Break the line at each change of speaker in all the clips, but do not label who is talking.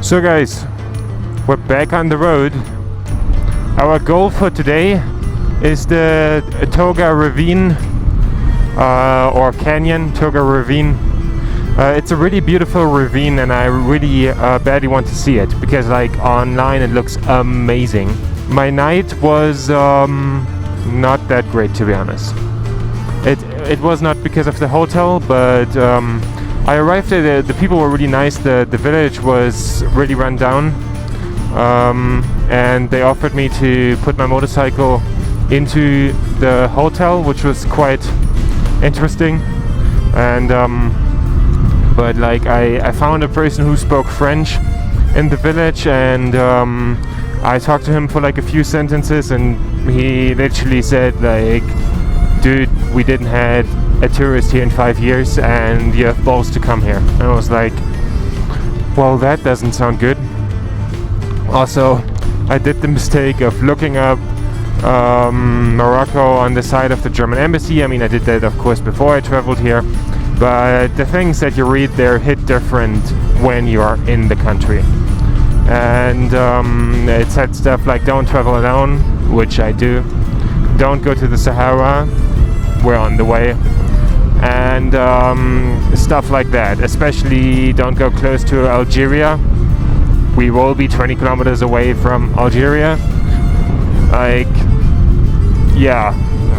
So guys, we're back on the road. Our goal for today is the Todgha Ravine or Canyon, Todgha Ravine. It's a really beautiful ravine and I really badly want to see it because like online it looks amazing. My night was not that great, to be honest. It was not because of the hotel, but I arrived there, the people were really nice, the village was really run down, and they offered me to put my motorcycle into the hotel, which was quite interesting. And but like I found a person who spoke French in the village, and I talked to him for like a few sentences, and he literally said like, dude, we didn't had a tourist here in 5 years and you have balls to come here. And I was like, well, that doesn't sound good. Also, I did the mistake of looking up Morocco on the side of the German embassy. I mean, I did that of course before I traveled here, but the things that you read there hit different when you are in the country. And it said stuff like don't travel alone, which I do. Don't go to the Sahara, we're on the way. And stuff like that. Especially don't go close to Algeria. We will be 20 kilometers away from Algeria. Like, yeah.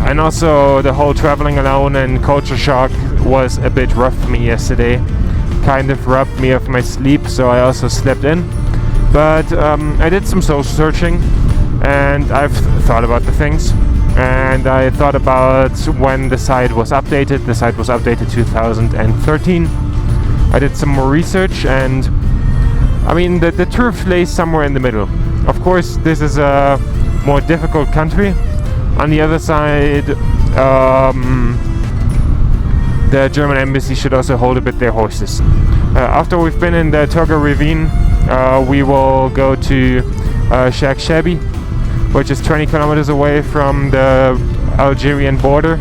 And also the whole traveling alone and culture shock was a bit rough for me yesterday. Kind of robbed me of my sleep, so I also slept in. But I did some soul searching and I've thought about the things. And I thought about when the site was updated. The site was updated 2013. I did some more research, and I mean the truth lays somewhere in the middle. Of course, this is a more difficult country. On the other side, the German embassy should also hold a bit their horses. After we've been in the Todgha Ravine, we will go to Sheikh Shabi, which is 20 kilometers away from the Algerian border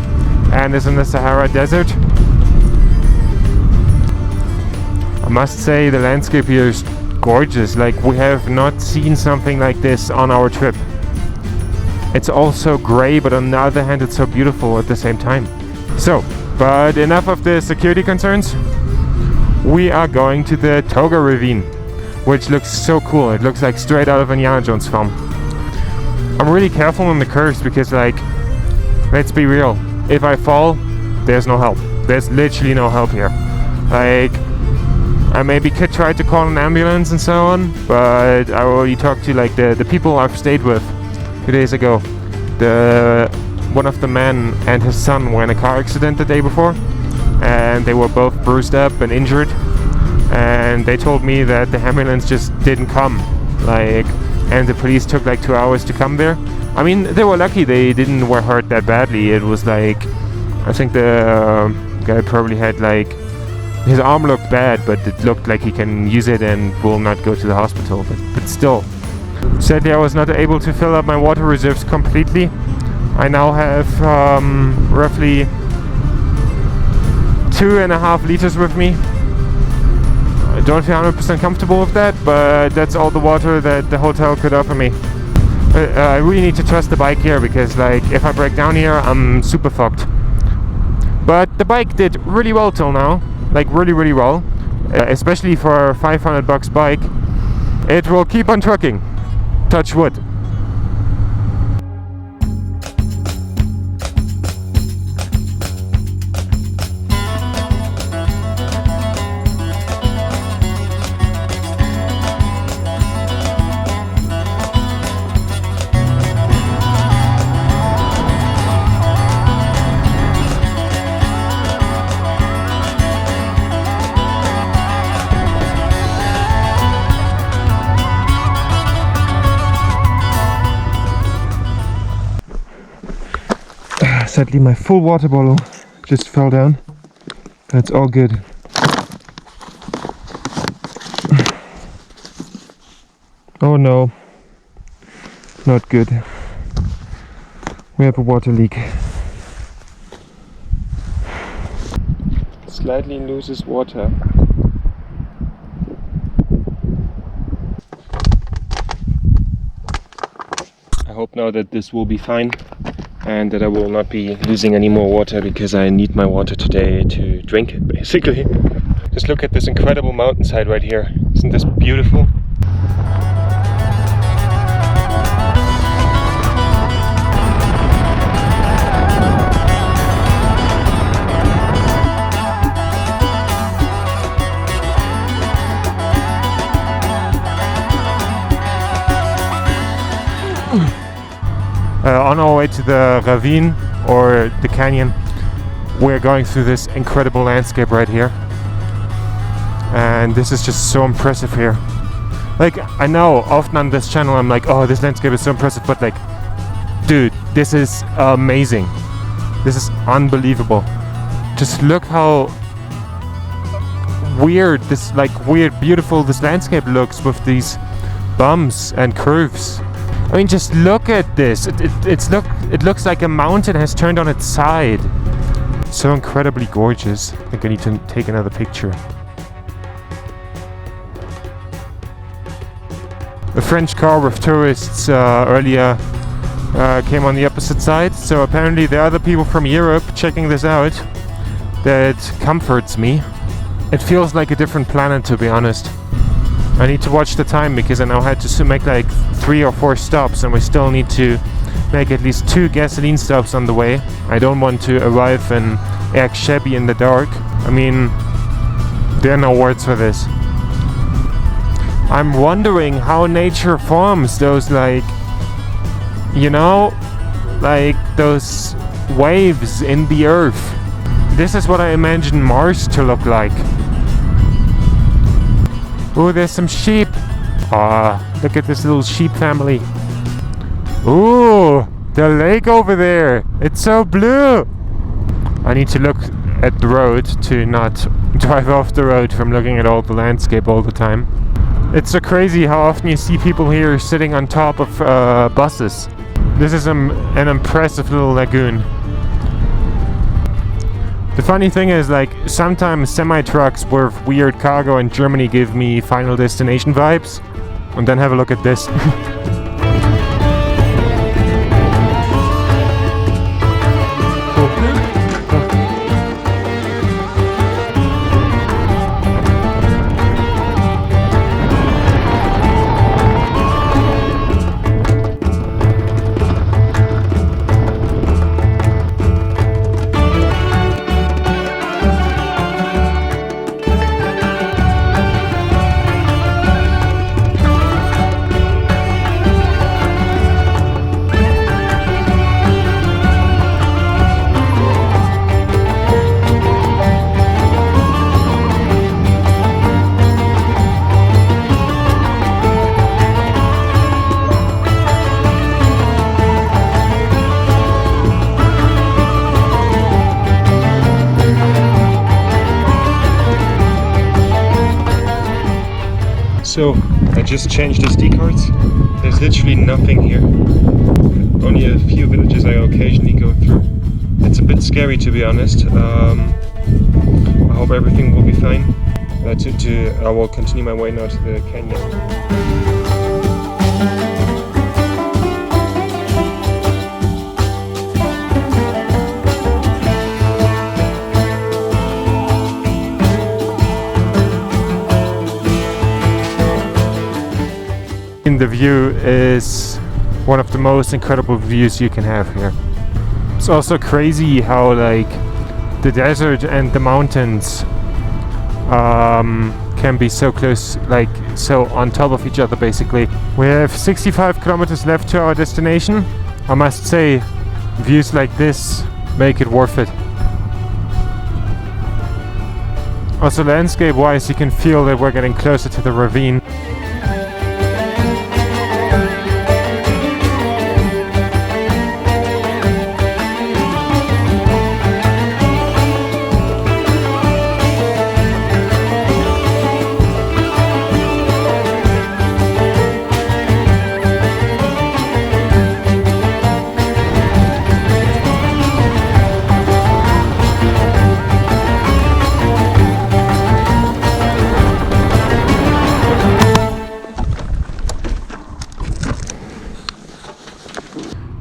and is in the Sahara Desert. I must say the landscape here is gorgeous. Like, we have not seen something like this on our trip. It's also grey, but on the other hand it's so beautiful at the same time. So, but enough of the security concerns. We are going to the Todgha Ravine, which looks so cool. It looks like straight out of an Indiana Jones film. I'm really careful on the curves because, like, let's be real, if I fall, there's no help. There's literally no help here. Like, I maybe could try to call an ambulance and so on, but I already talked to like the people I've stayed with 2 days ago. One of the men and his son were in a car accident the day before, and they were both bruised up and injured, and they told me that the ambulance just didn't come. Like, and the police took like 2 hours to come there. I mean, they were lucky they were hurt that badly. It was like, I think the guy probably had like, his arm looked bad, but it looked like he can use it and will not go to the hospital. But still. Sadly, I was not able to fill up my water reserves completely. I now have roughly 2.5 liters with me. I don't feel 100% comfortable with that, but that's all the water that the hotel could offer me. I really need to trust the bike here because, like, if I break down here, I'm super fucked. But the bike did really well till now, like really well, especially for a $500 bike. It will keep on trucking. Touch wood. Sadly, my full water bottle just fell down. That's all good. Oh no, not good. We have a water leak. Slightly loses water. hope now that this will be fine and that I will not be losing any more water, because I need my water today to drink it, basically. Just look at this incredible mountainside right here. Isn't this beautiful? On our way to the ravine, or the canyon, we're going through this incredible landscape right here. And this is just so impressive here. Like, I know often on this channel I'm like, oh, this landscape is so impressive, but like, dude, this is amazing. This is unbelievable. Just look how weird this, beautiful this landscape looks with these bumps and curves. I mean, just look at this. It looks like a mountain has turned on its side. So incredibly gorgeous. I think I need to take another picture. A French car with tourists earlier came on the opposite side. So apparently there are other people from Europe checking this out. That comforts me. It feels like a different planet, to be honest. I need to watch the time, because I now had to make like 3 or 4 stops, and we still need to make at least 2 gasoline stops on the way. I don't want to arrive and act shabby in the dark. I mean, there are no words for this. I'm wondering how nature forms those, like, you know, like those waves in the earth. This is what I imagine Mars to look like. Ooh, there's some sheep. Look at this little sheep family. Ooh, the lake over there. It's so blue. I need to look at the road to not drive off the road from looking at all the landscape all the time. It's so crazy how often you see people here sitting on top of buses. This is an impressive little lagoon. The funny thing is, like, sometimes semi-trucks with weird cargo in Germany give me Final Destination vibes. And then have a look at this. So, I just changed SD cards. There's literally nothing here. Only a few villages I occasionally go through. It's a bit scary, to be honest. I hope everything will be fine. I will continue my way now to the canyon. The view is one of the most incredible views you can have here. It's also crazy how, like, the desert and the mountains can be so close, like so on top of each other basically. We have 65 kilometers left to our destination. I must say, views like this make it worth it. Also, landscape wise, you can feel that we're getting closer to the ravine.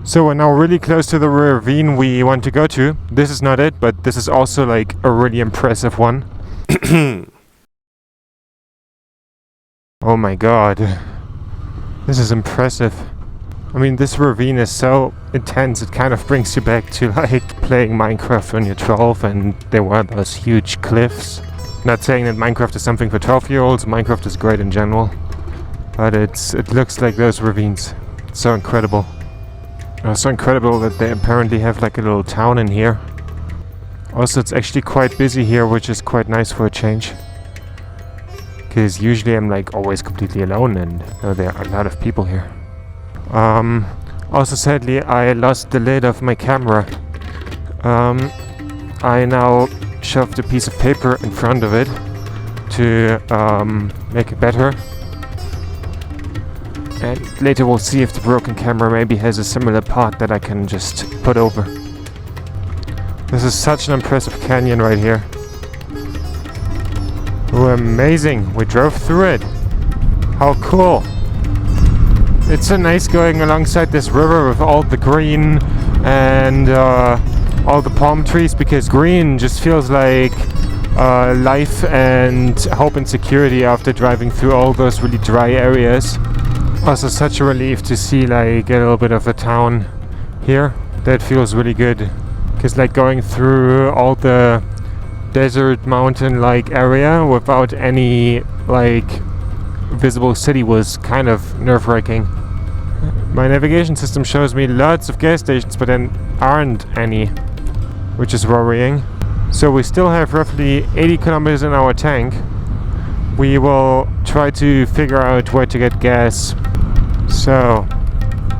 So we're now really close to the ravine we want to go to. This is not it, but this is also like a really impressive one. Oh my god. This is impressive. I mean, this ravine is so intense, it kind of brings you back to like playing Minecraft when you're 12 and there were those huge cliffs. Not saying that Minecraft is something for 12-year-olds, Minecraft is great in general. But it looks like those ravines. It's so incredible. So incredible that they apparently have like a little town in here. Also, it's actually quite busy here, which is quite nice for a change. Because usually I'm like always completely alone and there are a lot of people here. Also sadly I lost the lid of my camera. I now shoved a piece of paper in front of it to make it better. And later we'll see if the broken camera maybe has a similar part that I can just put over. This is such an impressive canyon right here. Oh, amazing! We drove through it! How cool! It's so nice going alongside this river with all the green and all the palm trees, because green just feels like life and hope and security after driving through all those really dry areas. Also such a relief to see like a little bit of a town here. That feels really good, because like going through all the desert mountain like area without any like visible city was kind of nerve-wracking. My navigation system shows me lots of gas stations, but then aren't any, which is worrying. So we still have roughly 80 kilometers in our tank. We will try to figure out where to get gas. So,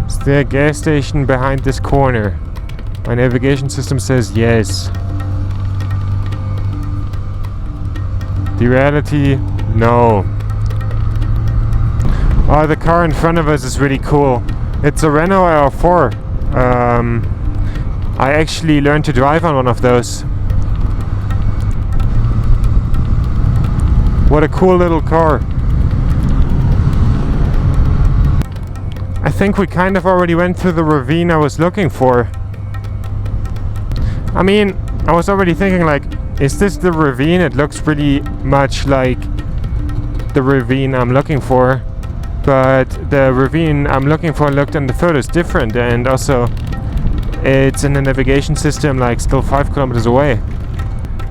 is there a gas station behind this corner? My navigation system says yes. The reality, no. Oh, the car in front of us is really cool. It's a Renault R4. I actually learned to drive on one of those. What a cool little car. I think we kind of already went through the ravine I was looking for. I mean, I was already thinking like, is this the ravine? It looks pretty much like the ravine I'm looking for. But the ravine I'm looking for looked in the photos different, and also it's in the navigation system like still 5 kilometers away.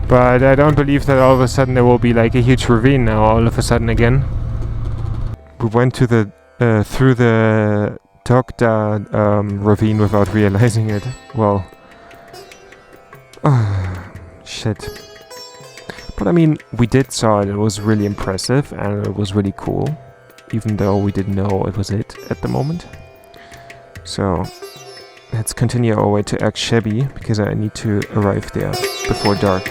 But I don't believe that all of a sudden there will be like a huge ravine now all of a sudden again. We went to the through the Todgha ravine without realizing it. Well, shit. But I mean, we did saw it. It was really impressive and it was really cool, even though we didn't know it was it at the moment. So let's continue our way to Akshebi, because I need to arrive there before dark.